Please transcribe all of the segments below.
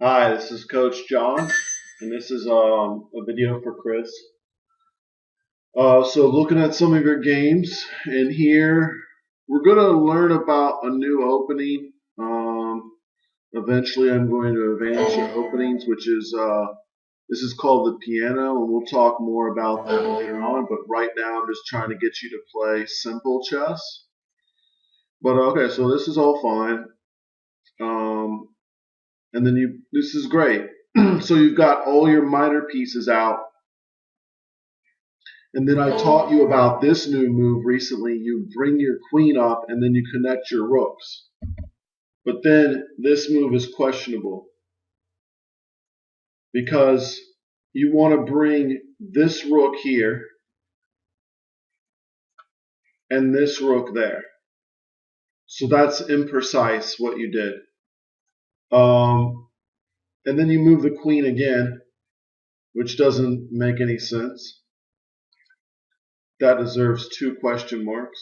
Hi, this is Coach John, and this is a video for Chris. So looking at some of your games, and here we're going to learn about a new opening. Eventually, I'm going to advance your openings, which is this is called the piano, and we'll talk more about that later on. But right now, I'm just trying to get you to play simple chess. But okay, so this is all fine. Um, and then this is great. So you've got all your minor pieces out. And then I taught you about this new move recently. You bring your queen up and then you connect your rooks. But then this move is questionable because you want to bring this rook here and this rook there. So that's imprecise what you did. And then you move the queen again, which doesn't make any sense. That deserves 2 question marks.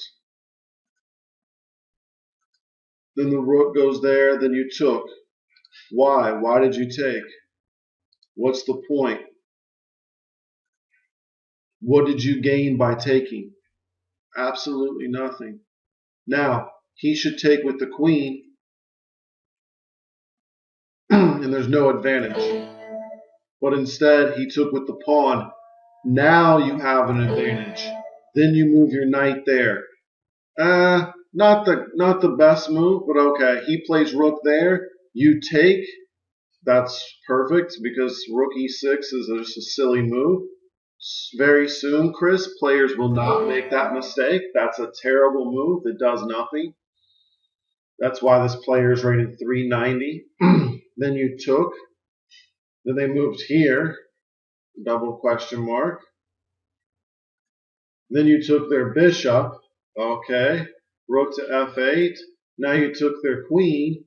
Then the rook goes there, then you took. Why? Why did you take? What's the point? What did you gain by taking? Absolutely nothing. Now, he should take with the queen, and there's no advantage. But instead, he took with the pawn. Now you have an advantage. Then you move your knight there. Not the best move, but okay. He plays rook there. You take. That's perfect because rook e6 is just a silly move. Very soon, Chris, players will not make that mistake. That's a terrible move that does nothing. That's why this player is rated 390. Then you took. Then they moved here. Double question mark. Then you took their bishop. Okay. Rook to f8. Now you took their queen.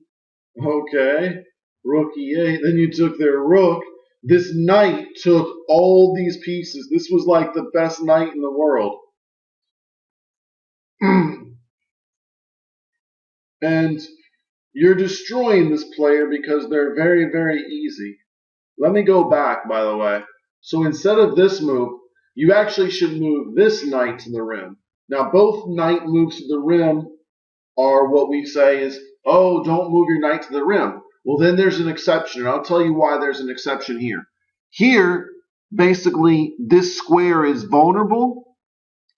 Okay. Rook e8. Then you took their rook. This knight took all these pieces. This was like the best knight in the world. And you're destroying this player because they're very, very easy. Let me go back, by the way. So instead of this move, you actually should move this knight to the rim. Now, both knight moves to the rim are what we say is, oh, don't move your knight to the rim. Well, then there's an exception, and I'll tell you why there's an exception here. Here, basically, this square is vulnerable.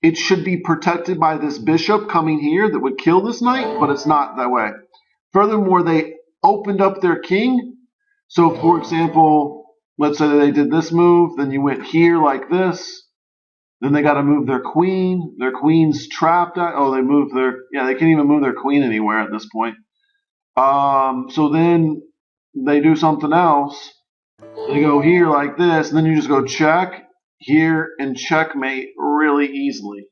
It should be protected by this bishop coming here that would kill this knight, but it's not that way. Furthermore, they opened up their king. So, for example, let's say that they did this move, then you went here like this. Then they got to move their queen. Their queen's trapped. They moved they can't even move their queen anywhere at this point. So then they do something else. They go here like this, and then you just go check here and checkmate really easily.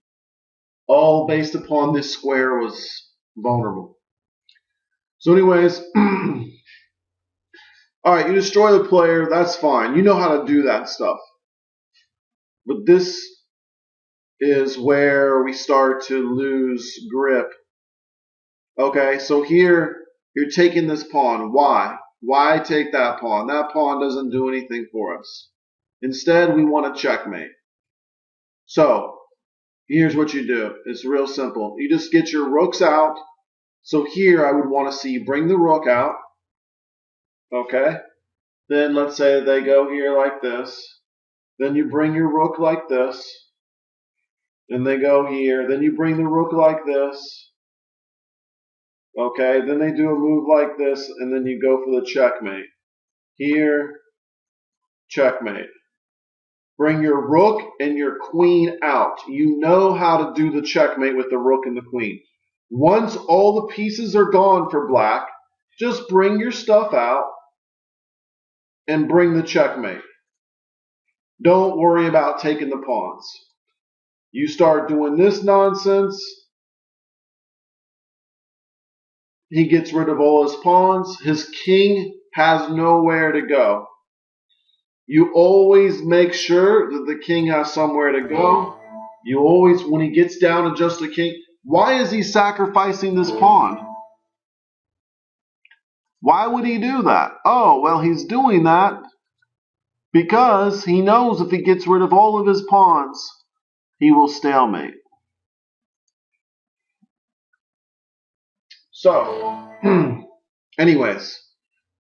All based upon this square was vulnerable. So anyways, all right, you destroy the player, that's fine. You know how to do that stuff. But this is where we start to lose grip. Okay, so here you're taking this pawn. Why? Why take that pawn? That pawn doesn't do anything for us. Instead, we want to checkmate. So here's what you do. It's real simple. You just get your rooks out. So here I would want to see you bring the rook out. Okay. Then let's say they go here like this. Then you bring your rook like this. And they go here. Then you bring the rook like this. Okay. Then they do a move like this. And then you go for the checkmate. Here. Checkmate. Bring your rook and your queen out. You know how to do the checkmate with the rook and the queen. Once all the pieces are gone for black, just bring your stuff out and bring the checkmate. Don't worry about taking the pawns. You start doing this nonsense, he gets rid of all his pawns. His king has nowhere to go. You always make sure that the king has somewhere to go. You always, when he gets down to just a king, why is he sacrificing this pawn? Why would he do that? Oh, well, he's doing that because he knows if he gets rid of all of his pawns, he will stalemate. So, anyways,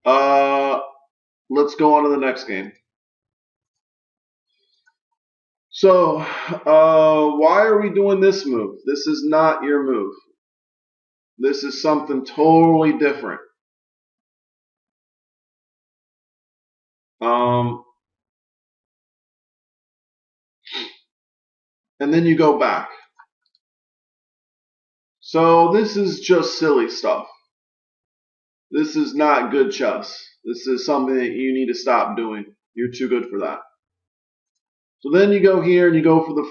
let's go on to the next game. So, why are we doing this move? This is not your move. This is something totally different. And then you go back. So this is just silly stuff. This is not good chess. This is something that you need to stop doing. You're too good for that. So then you go here and you go for the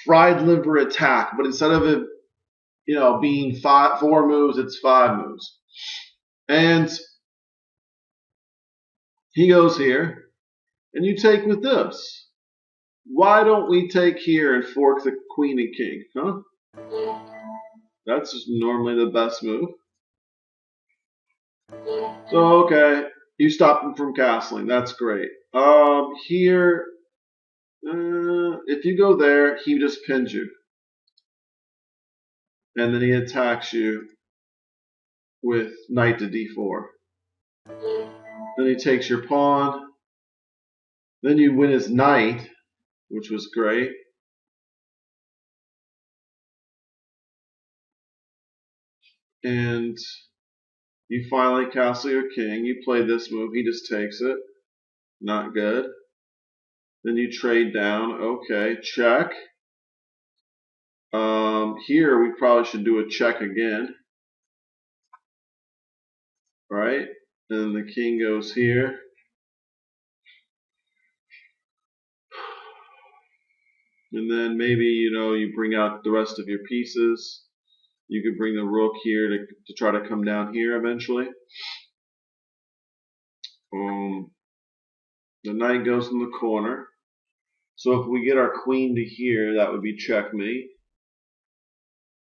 fried liver attack, but instead of it, being 4 moves, it's 5 moves. And he goes here, and you take with this. Why don't we take here and fork the queen and king, huh? That's just normally the best move. So, okay, you stop him from castling. That's great. Here, if you go there, he just pins you. And then he attacks you with knight to d4. Then he takes your pawn. Then you win his knight, which was great. And you finally castle your king. You play this move. He just takes it. Not good. Then you trade down. Okay, check. Here we probably should do a check again. Right? And the king goes here. And then maybe, you bring out the rest of your pieces. You could bring the rook here to try to come down here eventually. The knight goes in the corner. So if we get our queen to here, that would be checkmate.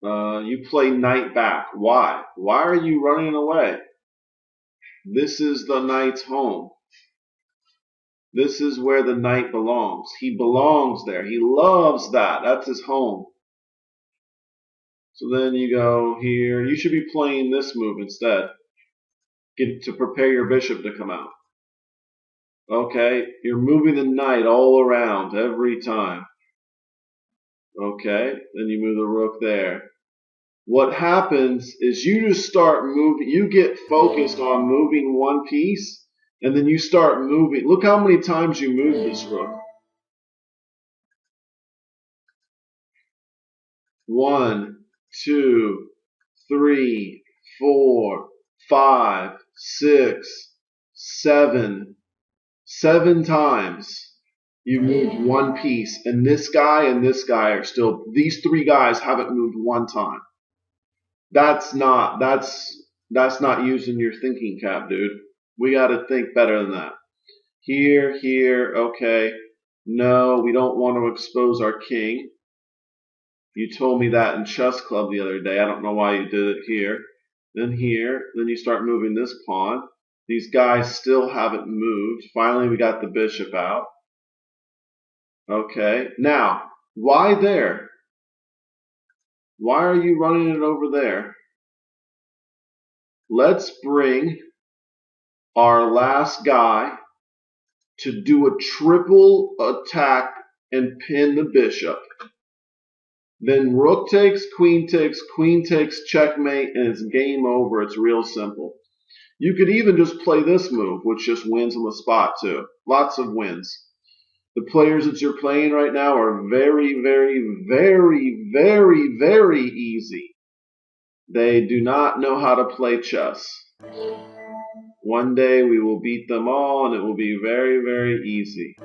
You play knight back. Why? Why are you running away? This is the knight's home. This is where the knight belongs. He belongs there. He loves that. That's his home. So then you go here. You should be playing this move instead. Get to prepare your bishop to come out. Okay, you're moving the knight all around every time. Okay, then you move the rook there. What happens is you just start moving. You get focused on moving one piece, and then you start moving. Look how many times you move this rook. 1, 2, 3, 4, 5, 6, 7. 7 times you moved one piece, and this guy are still, these 3 guys haven't moved one time. That's not using your thinking cap, dude. We got to think better than that. Here, okay. No, we don't want to expose our king. You told me that in chess club the other day. I don't know why you did it here. Then here, then you start moving this pawn. These guys still haven't moved. Finally, we got the bishop out. Okay, now, why there? Why are you running it over there? Let's bring our last guy to do a triple attack and pin the bishop. Then rook takes, queen takes, checkmate, and it's game over. It's real simple. You could even just play this move, which just wins on the spot too. Lots of wins. The players that you're playing right now are very, very, very, very, very easy. They do not know how to play chess. One day we will beat them all, and it will be very, very easy.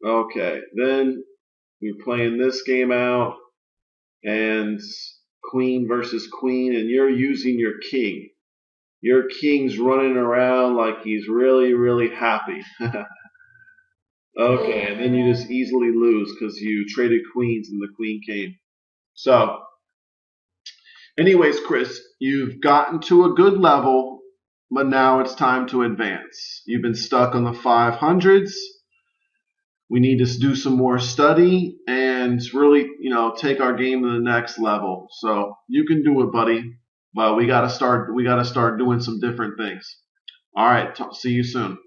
Okay, then we're playing this game out, and queen versus queen, and you're using your king. Your king's running around like he's really, really happy. Okay, and then you just easily lose because you traded queens and the queen came. So, anyways, Chris, you've gotten to a good level. but now it's time to advance. You've been stuck on the 500s. We need to do some more study and really, take our game to the next level. So you can do it, buddy. But we gotta start. We gotta start doing some different things. All right. See you soon.